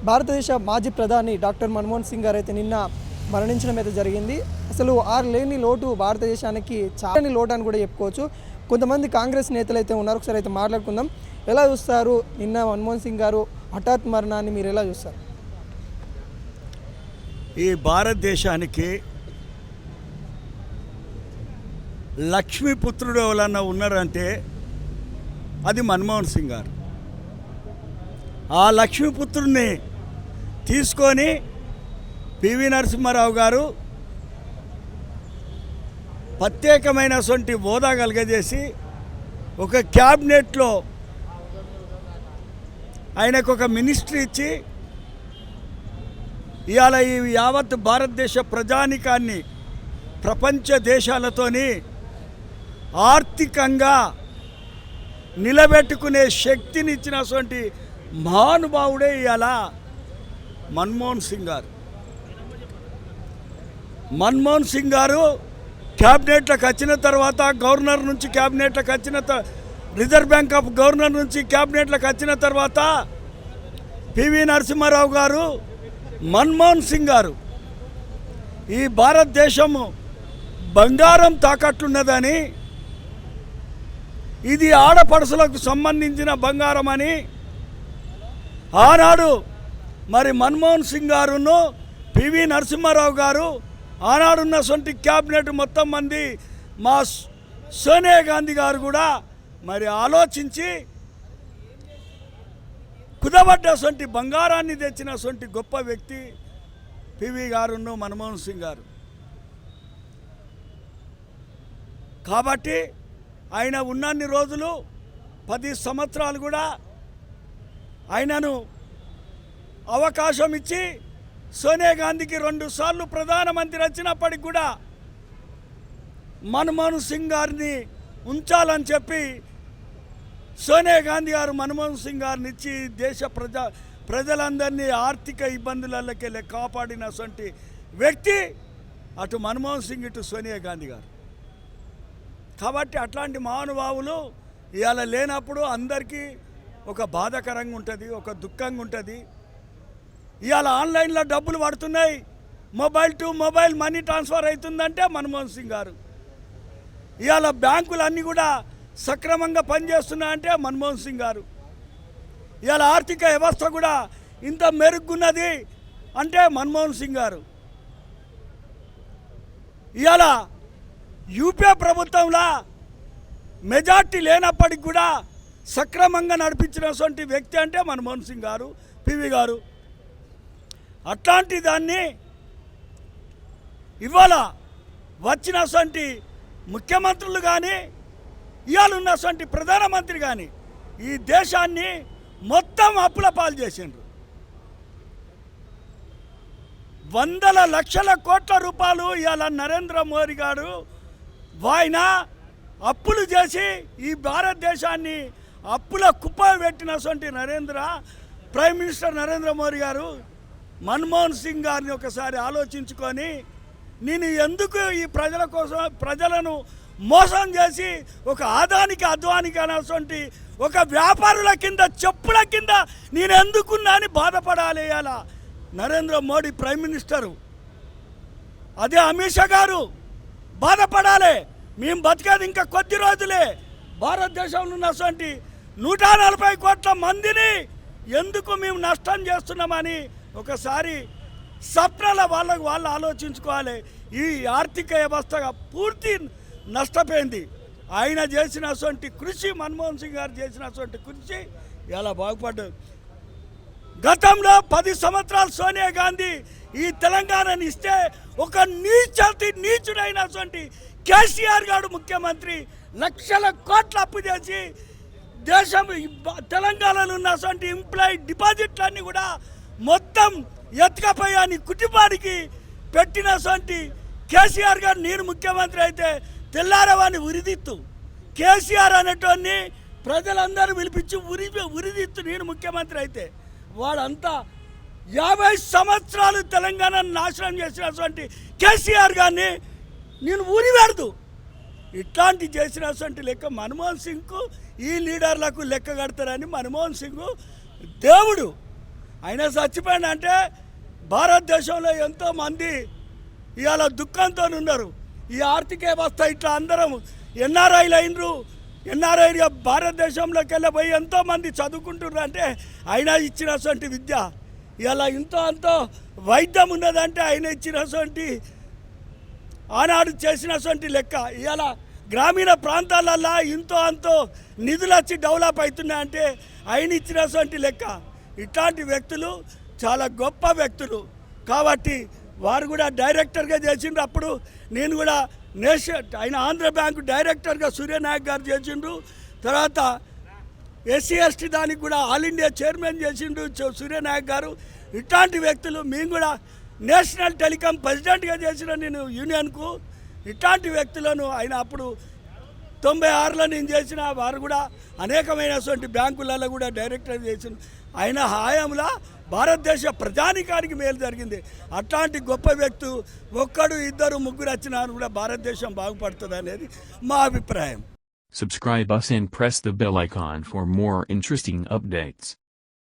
భారతదేశ మాజీ ప్రధాని డాక్టర్ మన్మోహన్ సింగ్ గారు అయితే నిన్న మరణించడం అయితే జరిగింది. అసలు లేని లోటు భారతదేశానికి చాలా లోటు అని కూడా చెప్పుకోవచ్చు. కొంతమంది కాంగ్రెస్ నేతలు అయితే ఉన్నారు, ఒకసారి అయితే మాట్లాడుకుందాం. ఎలా చూస్తారు నిన్న మన్మోహన్ సింగ్ గారు హఠాత్ మరణాన్ని మీరు ఎలా చూస్తారు? ఈ భారతదేశానికి లక్ష్మీపుత్రుడు ఎవరన్నా ఉన్నారంటే అది మన్మోహన్ సింగ్ గారు. ఆ లక్ష్మీపుత్రుడిని తీసుకొని పివి నరసింహారావు గారు ప్రత్యేకమైనటువంటి హోదా కలగజేసి ఒక క్యాబినెట్లో ఆయనకు ఒక మినిస్ట్రీ ఇచ్చి ఇవాళ ఈ యావత్ భారతదేశ ప్రజానికాన్ని ప్రపంచ దేశాలతోని ఆర్థికంగా నిలబెట్టుకునే శక్తిని ఇచ్చినటువంటి మహానుభావుడే ఇవాళ మన్మోహన్ సింగ్ గారు. మన్మోహన్ సింగ్ గారు క్యాబినెట్లకు వచ్చిన తర్వాత, గవర్నర్ నుంచి క్యాబినెట్లకు వచ్చిన రిజర్వ్ బ్యాంక్ ఆఫ్ గవర్నర్ నుంచి క్యాబినెట్లకు వచ్చిన తర్వాత పివి నరసింహారావు గారు, మన్మోహన్ సింగ్ గారు ఈ భారతదేశము బంగారం తాకట్లున్నదని, ఇది ఆడపడుసులకు సంబంధించిన బంగారం అని ఆనాడు మరి మన్మోహన్ సింగ్ గారును పివి నరసింహారావు గారు ఆనాడున్నటువంటి క్యాబినెట్ మొత్తం మంది, మా సోనియా గాంధీ గారు కూడా మరి ఆలోచించి కుదబడ్డటువంటి బంగారాన్ని తెచ్చినటువంటి గొప్ప వ్యక్తి పివి గారును మన్మోహన్ సింగ్ గారు. కాబట్టి ఆయన ఉన్నన్ని రోజులు 10 సంవత్సరాలు కూడా ఆయనను అవకాశం ఇచ్చి సోనియా గాంధీకి 2 సార్లు ప్రధానమంత్రి వచ్చినప్పటికి కూడా మన్మోహన్ సింగ్ గారిని ఉంచాలని చెప్పి సోనియా గాంధీ గారు మన్మోహన్ సింగ్ గారిని ఇచ్చి దేశ ప్రజలందరినీ ఆర్థిక ఇబ్బందులకెళ్ళి కాపాడినటువంటి వ్యక్తి అటు మన్మోహన్ సింగ్, ఇటు సోనియా గాంధీ గారు. కాబట్టి అట్లాంటి మహానుభావులు ఇవాళ లేనప్పుడు అందరికీ ఒక బాధాకరంగా ఉంటుంది, ఒక దుఃఖంగా ఉంటుంది. ఇవాళ ఆన్లైన్లో డబ్బులు పడుతున్నాయి, mobile to mobile money transfer అవుతుందంటే మన్మోహన్ సింగ్ గారు. ఇవాళ బ్యాంకులు అన్నీ కూడా సక్రమంగా పనిచేస్తున్నాయంటే మన్మోహన్ సింగ్ గారు. ఇవాళ ఆర్థిక వ్యవస్థ కూడా ఇంత మెరుగున్నది అంటే మన్మోహన్ సింగ్ గారు. ఇవాళ యూపీఏ ప్రభుత్వంలో మెజార్టీ లేనప్పటికి కూడా సక్రమంగా నడిపించినటువంటి వ్యక్తి అంటే మన్మోహన్ సింగ్ గారు, పివి గారు. అట్లాంటి దాన్ని ఇవాళ వచ్చినటువంటి ముఖ్యమంత్రులు కానీ, ఇవాళ ఉన్నటువంటి ప్రధానమంత్రి కానీ ఈ దేశాన్ని మొత్తం అప్పుల పాలు చేసిండ్రు. వందల లక్షల కోట్ల రూపాయలు ఇవాళ నరేంద్ర మోడీ గారు ఆయన అప్పులు చేసి ఈ భారతదేశాన్ని అప్పుల కుప్ప పెట్టినటువంటి ప్రైమ్ మినిస్టర్ నరేంద్ర మోడీ గారు మన్మోహన్ సింగ్ గారిని ఒకసారి ఆలోచించుకొని, నేను ఎందుకు ఈ ప్రజల కోసం ప్రజలను మోసం చేసి ఒక ఆదానికి అద్వానికి అనేటువంటి ఒక వ్యాపారుల కింద చెప్పుల కింద నేను ఎందుకున్నా అని బాధపడాలి అలా నరేంద్ర మోడీ ప్రైమ్ మినిస్టరు. అదే అమిత్ షా గారు బాధపడాలి. మేము బతికేది ఇంకా కొద్ది రోజులే. భారతదేశంలో ఉన్నటువంటి 140 కోట్ల మందిని ఎందుకు మేము నష్టం చేస్తున్నామని ఒకసారి స్వప్నాల వాళ్ళు ఆలోచించుకోవాలి. ఈ ఆర్థిక వ్యవస్థగా పూర్తి నష్టపోయింది. ఆయన చేసినటువంటి కృషి, మన్మోహన్ సింగ్ గారు చేసినటువంటి కృషి ఇలా బాగుపడ్డది. గతంలో 10 సంవత్సరాలు సోనియా గాంధీ ఈ తెలంగాణని ఇస్తే ఒక నీచుడైనటువంటి కేసీఆర్ గారు ముఖ్యమంత్రి లక్షల కోట్ల అప్పు చేసి దేశం తెలంగాణలో ఉన్నటువంటి ఎంప్లాయీ డిపాజిట్లన్నీ కూడా మొత్తం ఎత్తుకపోయాని కుటుంబానికి పెట్టినటువంటి కేసీఆర్ గారు నేను ముఖ్యమంత్రి అయితే తెల్లారవాన్ని ఉరిదిత్తు, కేసీఆర్ అనేటోన్ని ప్రజలందరూ పిలిపించి ఉరిదిత్తు నేను ముఖ్యమంత్రి అయితే వాడంతా 50 సంవత్సరాలు తెలంగాణను నాశనం చేసినటువంటి కేసీఆర్ గారిని నేను ఊరివేడదు. ఇట్లాంటి చేసినటువంటి లెక్క మన్మోహన్ సింగ్కు ఈ లీడర్లకు లెక్క కడతారని మన్మోహన్ సింగ్ దేవుడు ఆయన చచ్చిపోయింది అంటే భారతదేశంలో ఎంతోమంది ఇవాళ దుఃఖంతో ఉన్నారు. ఈ ఆర్థిక వ్యవస్థ ఇట్లా అందరం ఎన్ఆర్ఐలు అయినరు. ఎన్ఆర్ఐగా భారతదేశంలోకి వెళ్ళిపోయి ఎంతోమంది చదువుకుంటున్నారు అంటే ఆయన ఇచ్చినటువంటి విద్య. ఇలా ఇంతో అంతో వైద్యం ఉన్నదంటే ఆయన ఇచ్చినటువంటి ఆనాడు చేసినటువంటి లెక్క. ఇలా గ్రామీణ ప్రాంతాలల్లో ఇంతో అంతో నిధులు వచ్చి డెవలప్ అవుతున్నాయంటే ఆయన ఇచ్చినటువంటి లెక్క. ఇట్లాంటి వ్యక్తులు చాలా గొప్ప వ్యక్తులు కాబట్టి వారు కూడా డైరెక్టర్గా చేసిండ్రు. అప్పుడు నేను కూడా ఆయన ఆంధ్ర బ్యాంకు డైరెక్టర్గా సూర్యనాయక్ గారు చేసిండ్రు. తర్వాత ఎస్సీ ఎస్టీ దానికి కూడా ఆల్ ఇండియా చైర్మన్ చేసిండు సూర్యనాయక్ గారు. ఇట్లాంటి వ్యక్తులు మేము కూడా నేషనల్ టెలికాం ప్రెసిడెంట్గా చేసిన నేను యూనియన్కు. ఇట్లాంటి వ్యక్తులను ఆయన అప్పుడు 96లో నేను చేసిన వారు కూడా అనేకమైనటువంటి బ్యాంకులలో కూడా డైరెక్టర్ చేసిన ఆయన హాయంలో భారతదేశ ప్రజానికానికి మేలు జరిగింది. అట్లాంటి గొప్ప వ్యక్తి ఒక్కడు ఇద్దరు ముగ్గురు వచ్చినా కూడా భారతదేశం బాగుపడుతుంది అనేది మా అభిప్రాయం. Subscribe us and press the bell icon for more interesting updates.